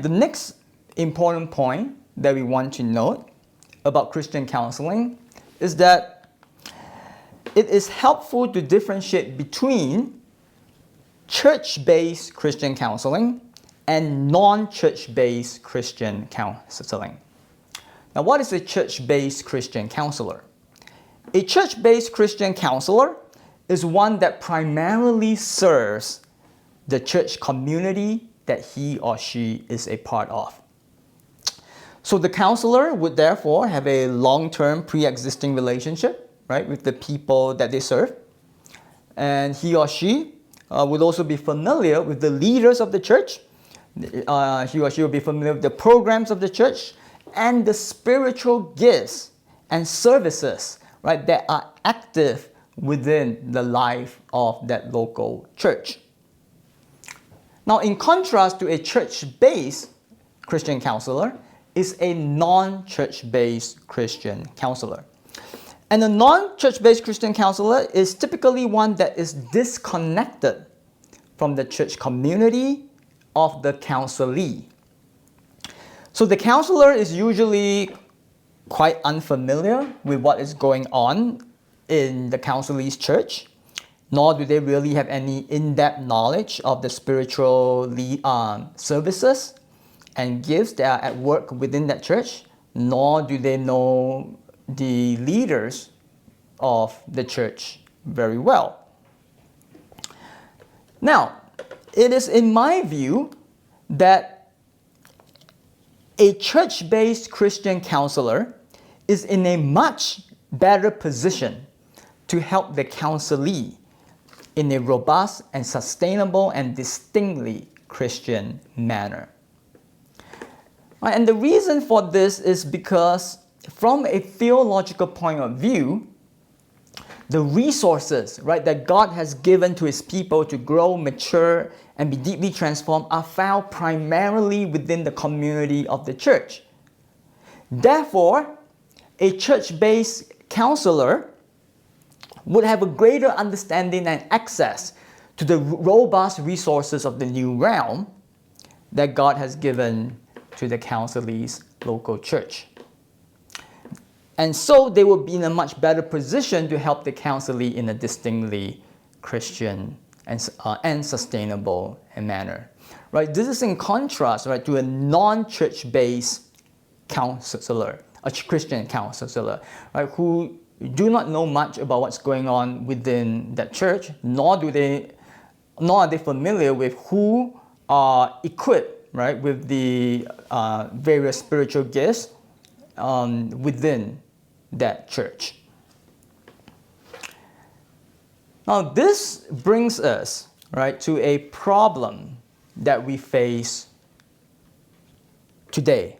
The next important point that we want to note about Christian counseling is that it is helpful to differentiate between church-based Christian counseling and non-church-based Christian counseling. Now, what is a church-based Christian counselor? A church-based Christian counselor is one that primarily serves the church community that he or she is a part of. So the counselor would therefore have a long-term pre-existing relationship, right, with the people that they serve. And he or she would also be familiar with the leaders of the church. He or she will be familiar with the programs of the church and the spiritual gifts and services, right, that are active within the life of that local church. Now, in contrast to a church-based Christian counselor, is a non-church-based Christian counselor. And a non-church-based Christian counselor is typically one that is disconnected from the church community of the counselee. So the counselor is usually quite unfamiliar with what is going on in the counselee's church, nor do they really have any in-depth knowledge of the spiritual services and gifts that are at work within that church, nor do they know the leaders of the church very well. Now, it is in my view that a church-based Christian counselor is in a much better position to help the counselee in a robust and sustainable and distinctly Christian manner. And the reason for this is because from a theological point of view, the resources, right, that God has given to His people to grow, mature, and be deeply transformed are found primarily within the community of the church. Therefore, a church-based counselor would have a greater understanding and access to the robust resources of the new realm that God has given to the counselee's local church. And so they will be in a much better position to help the counselee in a distinctly Christian and sustainable manner. Right? This is in contrast, right, to a non-church-based counselor, a Christian counselor, right, who do not know much about what's going on within that church, nor are they familiar with who are equipped, right, with the various spiritual gifts within that church. Now, this brings us, right, to a problem that we face today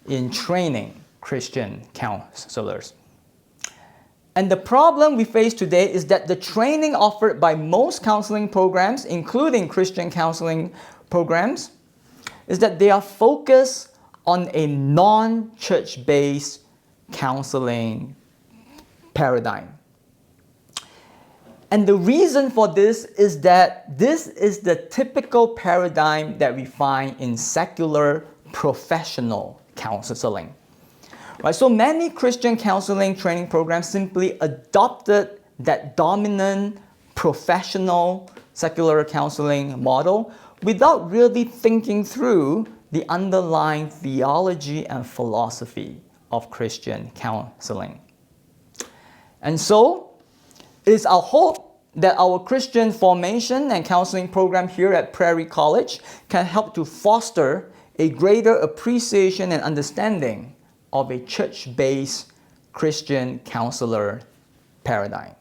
in training Christian counselors. And the problem we face today is that the training offered by most counseling programs, including Christian counseling programs, is that they are focused on a non-church-based counseling paradigm. And the reason for this is that this is the typical paradigm that we find in secular professional counseling. Right, so many Christian counseling training programs simply adopted that dominant professional secular counseling model without really thinking through the underlying theology and philosophy of Christian counseling. And so, it is our hope that our Christian formation and counseling program here at Prairie College can help to foster a greater appreciation and understanding of a church-based Christian counselor paradigm.